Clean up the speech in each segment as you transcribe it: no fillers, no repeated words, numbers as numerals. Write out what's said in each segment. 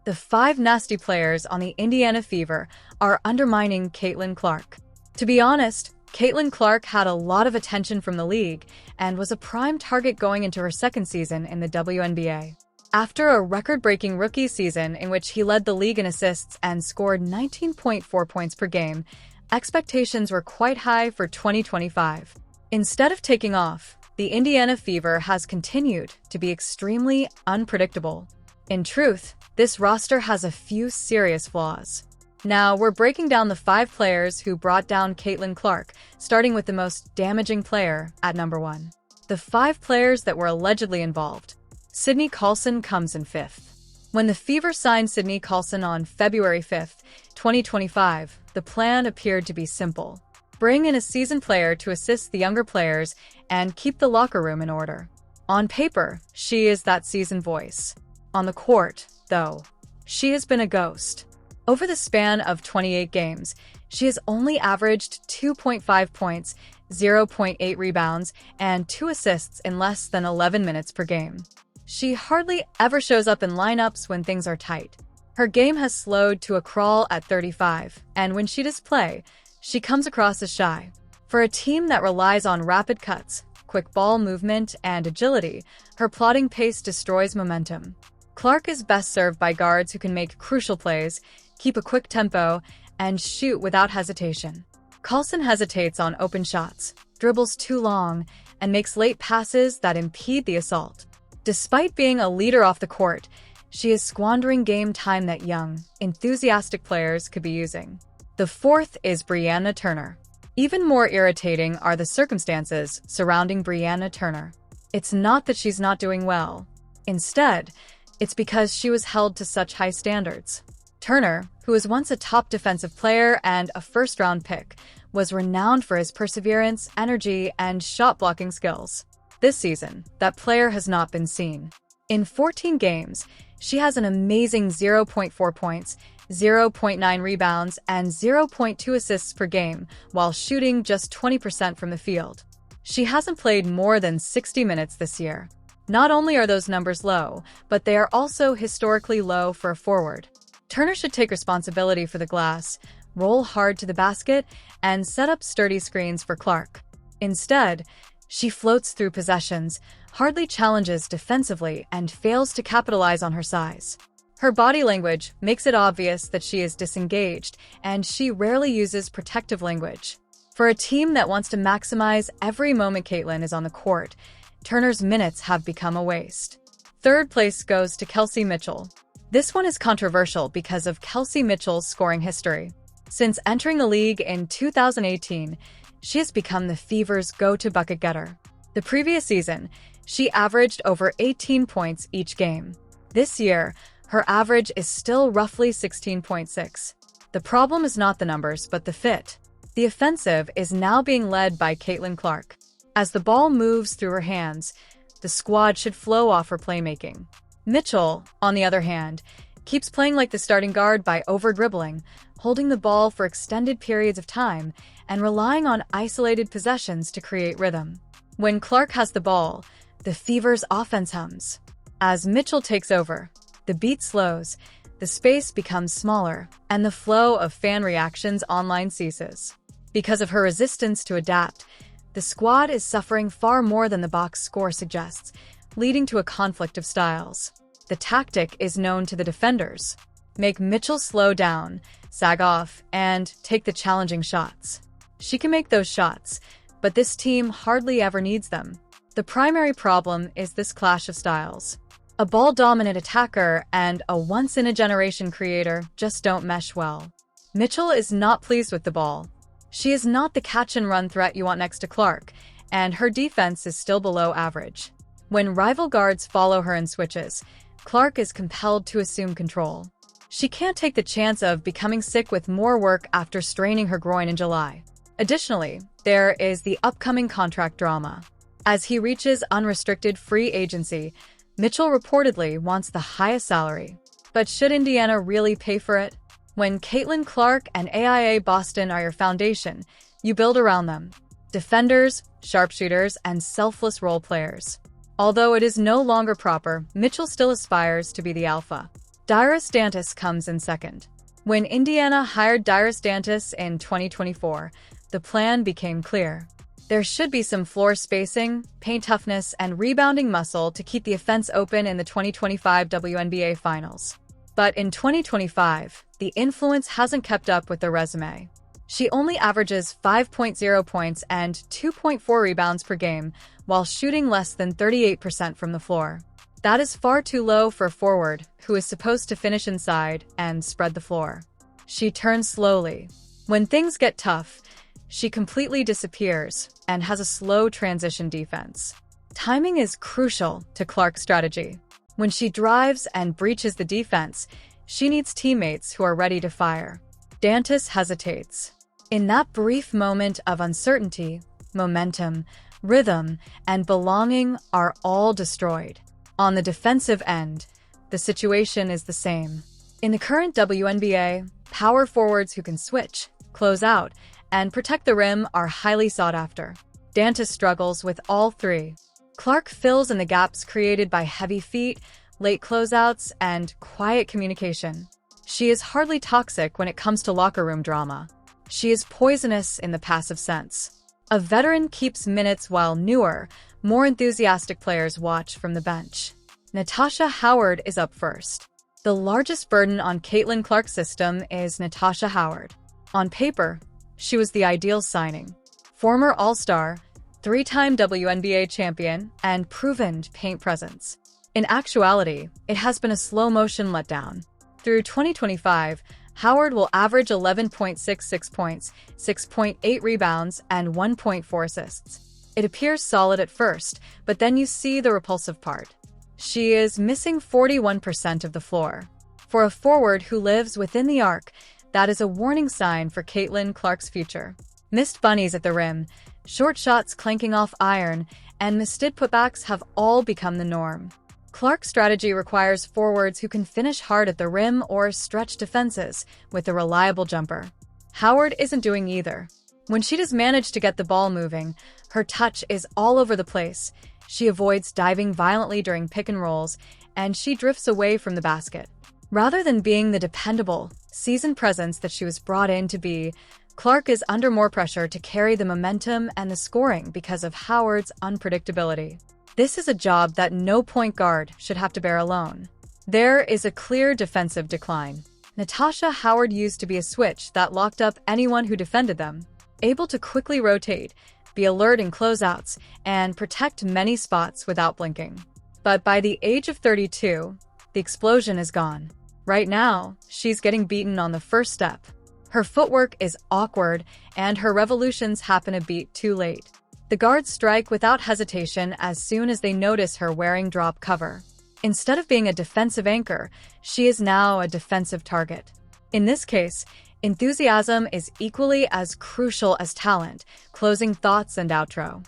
The five nasty players on the Indiana Fever are undermining Caitlin Clark. To be honest, Caitlin Clark had a lot of attention from the league and was a prime target going into her second season in the WNBA. After a record-breaking rookie season in which he led the league in assists and scored 19.4 points per game, expectations were quite high for 2025. Instead of taking off, the Indiana Fever has continued to be extremely unpredictable. In truth, this roster has a few serious flaws. Now, we're breaking down the five players who brought down Caitlin Clark, starting with the most damaging player at number 1. The five players that were allegedly involved. Sydney Carlson comes in fifth. When the Fever signed Sydney Carlson on February 5, 2025, the plan appeared to be simple. Bring in a seasoned player to assist the younger players and keep the locker room in order. On paper, she is that seasoned voice. On the court, though, she has been a ghost. Over the span of 28 games, she has only averaged 2.5 points, 0.8 rebounds, and 2 assists in less than 11 minutes per game. She hardly ever shows up in lineups when things are tight. Her game has slowed to a crawl at 35, and when she does play, she comes across as shy. For a team that relies on rapid cuts, quick ball movement, and agility, her plodding pace destroys momentum. Clark is best served by guards who can make crucial plays, keep a quick tempo, and shoot without hesitation. Carlson hesitates on open shots, dribbles too long, and makes late passes that impede the assault. Despite being a leader off the court, she is squandering game time that young, enthusiastic players could be using. The fourth is Brianna Turner. Even more irritating are the circumstances surrounding Brianna Turner. It's not that she's not doing well. Instead, it's because she was held to such high standards. Turner, who was once a top defensive player and a first-round pick, was renowned for his perseverance, energy, and shot-blocking skills. This season, that player has not been seen. In 14 games, she has an amazing 0.4 points, 0.9 rebounds, and 0.2 assists per game, while shooting just 20% from the field. She hasn't played more than 60 minutes this year. Not only are those numbers low, but they are also historically low for a forward. Turner should take responsibility for the glass, roll hard to the basket, and set up sturdy screens for Clark. Instead, she floats through possessions, hardly challenges defensively, and fails to capitalize on her size. Her body language makes it obvious that she is disengaged, and she rarely uses protective language. For a team that wants to maximize every moment Caitlin is on the court, Turner's minutes have become a waste. Third place goes to Kelsey Mitchell. This one is controversial because of Kelsey Mitchell's scoring history. Since entering the league in 2018, she has become the Fever's go-to bucket getter. The previous season, she averaged over 18 points each game. This year, her average is still roughly 16.6. The problem is not the numbers, but the fit. The offensive is now being led by Caitlin Clark. As the ball moves through her hands, the squad should flow off her playmaking. Mitchell, on the other hand, keeps playing like the starting guard by over-dribbling, holding the ball for extended periods of time, and relying on isolated possessions to create rhythm. When Clark has the ball, the Fever's offense hums. As Mitchell takes over, the beat slows, the space becomes smaller, and the flow of fan reactions online ceases. Because of her resistance to adapt, the squad is suffering far more than the box score suggests, leading to a conflict of styles. The tactic is known to the defenders. Make Mitchell slow down, sag off, and take the challenging shots. She can make those shots, but this team hardly ever needs them. The primary problem is this clash of styles. A ball-dominant attacker and a once-in-a-generation creator just don't mesh well. Mitchell is not pleased with the ball. She is not the catch-and-run threat you want next to Clark, and her defense is still below average. When rival guards follow her in switches, Clark is compelled to assume control. She can't take the chance of becoming sick with more work after straining her groin in July. Additionally, there is the upcoming contract drama. As he reaches unrestricted free agency, Mitchell reportedly wants the highest salary. But should Indiana really pay for it? When Caitlin Clark and AIA Boston are your foundation, you build around them. Defenders, sharpshooters, and selfless role players. Although it is no longer proper, Mitchell still aspires to be the alpha. Dyrus Dantas comes in second. When Indiana hired Dyrus Dantas in 2024, the plan became clear. There should be some floor spacing, paint toughness, and rebounding muscle to keep the offense open in the 2025 WNBA Finals. But in 2025, the influence hasn't kept up with the resume. She only averages 5.0 points and 2.4 rebounds per game, while shooting less than 38% from the floor. That is far too low for a forward who is supposed to finish inside and spread the floor. She turns slowly. When things get tough, she completely disappears and has a slow transition defense. Timing is crucial to Clark's strategy. When she drives and breaches the defense, she needs teammates who are ready to fire. Dantas hesitates. In that brief moment of uncertainty, momentum, rhythm, and belonging are all destroyed. On the defensive end, the situation is the same. In the current WNBA, power forwards who can switch, close out, and protect the rim are highly sought after. Dantas struggles with all three. Clark fills in the gaps created by heavy feet, late closeouts, and quiet communication. She is hardly toxic when it comes to locker room drama. She is poisonous in the passive sense. A veteran keeps minutes while newer, more enthusiastic players watch from the bench. Natasha Howard is up first. The largest burden on Caitlin Clark's system is Natasha Howard. On paper, she was the ideal signing. Former All-Star, three-time WNBA champion, and proven paint presence. In actuality, it has been a slow-motion letdown. Through 2025, Howard will average 11.66 points, 6.8 rebounds, and 1.4 assists. It appears solid at first, but then you see the repulsive part. She is missing 41% of the floor. For a forward who lives within the arc, that is a warning sign for Caitlin Clark's future. Missed bunnies at the rim, short shots clanking off iron, and misted putbacks have all become the norm. Clark's strategy requires forwards who can finish hard at the rim or stretch defenses with a reliable jumper. Howard isn't doing either. When she does manage to get the ball moving, her touch is all over the place. She avoids diving violently during pick and rolls, and she drifts away from the basket. Rather than being the dependable, seasoned presence that she was brought in to be, Clark is under more pressure to carry the momentum and the scoring because of Howard's unpredictability. This is a job that no point guard should have to bear alone. There is a clear defensive decline. Natasha Howard used to be a switch that locked up anyone who defended them, able to quickly rotate, be alert in closeouts, and protect many spots without blinking. But by the age of 32, the explosion is gone. Right now, she's getting beaten on the first step. Her footwork is awkward, and her revolutions happen a beat too late. The guards strike without hesitation as soon as they notice her wearing drop cover. Instead of being a defensive anchor, she is now a defensive target. In this case, enthusiasm is equally as crucial as talent, closing thoughts and outro.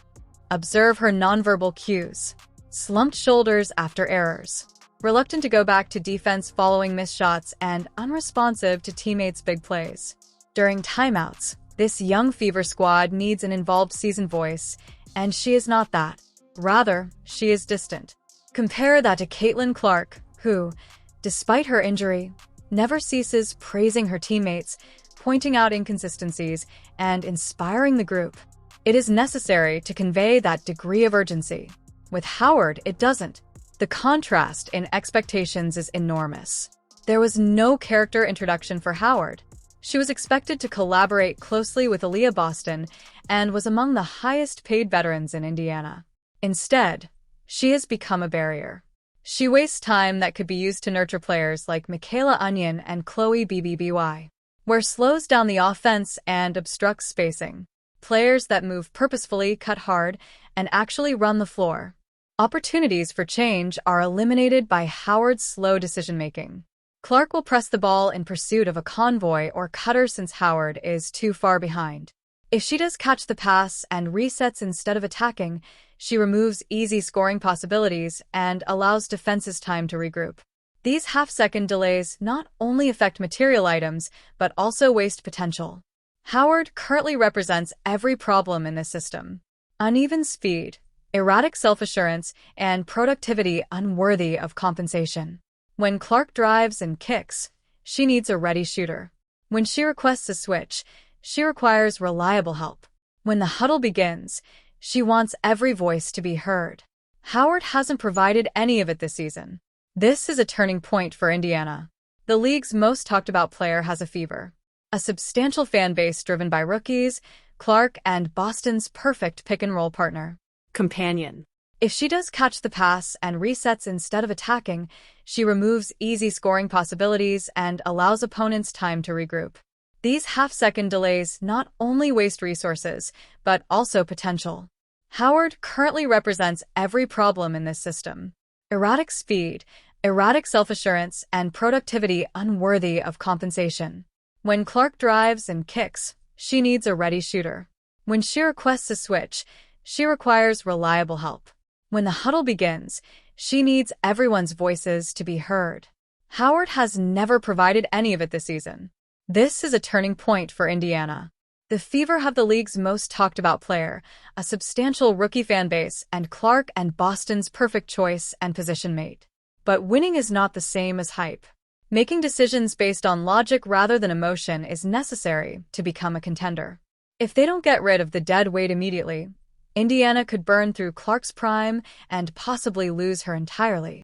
Observe her nonverbal cues. Slumped shoulders after errors. Reluctant to go back to defense following missed shots and unresponsive to teammates' big plays. During timeouts, this young Fever squad needs an involved seasoned voice, and she is not that. Rather, she is distant. Compare that to Caitlin Clark, who, despite her injury, never ceases praising her teammates, pointing out inconsistencies, and inspiring the group. It is necessary to convey that degree of urgency. With Howard, it doesn't. The contrast in expectations is enormous. There was no character introduction for Howard. She was expected to collaborate closely with Aaliyah Boston and was among the highest-paid veterans in Indiana. Instead, she has become a barrier. She wastes time that could be used to nurture players like Michaela Onion and Chloe BBBY, where slows down the offense and obstructs spacing. Players that move purposefully, cut hard, and actually run the floor. Opportunities for change are eliminated by Howard's slow decision-making. Clark will press the ball in pursuit of a convoy or cutter since Howard is too far behind. If she does catch the pass and resets instead of attacking, she removes easy scoring possibilities and allows defenses time to regroup. These half-second delays not only affect material items, but also waste potential. Howard currently represents every problem in this system. Uneven speed, erratic self-assurance, and productivity unworthy of compensation. When Clark drives and kicks, she needs a ready shooter. When she requests a switch, she requires reliable help. When the huddle begins, she wants every voice to be heard. Howard hasn't provided any of it this season. This is a turning point for Indiana. The league's most talked about player has a fever. A substantial fan base driven by rookies, Clark, and Boston's perfect pick-and-roll partner. Companion. If she does catch the pass and resets instead of attacking, she removes easy scoring possibilities and allows opponents time to regroup. These half-second delays not only waste resources, but also potential. Howard currently represents every problem in this system. Erratic speed, erratic self-assurance, and productivity unworthy of compensation. When Clark drives and kicks, she needs a ready shooter. When she requests a switch, she requires reliable help. When the huddle begins, she needs everyone's voices to be heard. Howard has never provided any of it this season. This is a turning point for Indiana. The Fever have the league's most talked about player, a substantial rookie fan base, and Clark and Boston's perfect choice and position mate. But winning is not the same as hype. Making decisions based on logic rather than emotion is necessary to become a contender. If they don't get rid of the dead weight immediately, Indiana could burn through Clark's prime and possibly lose her entirely.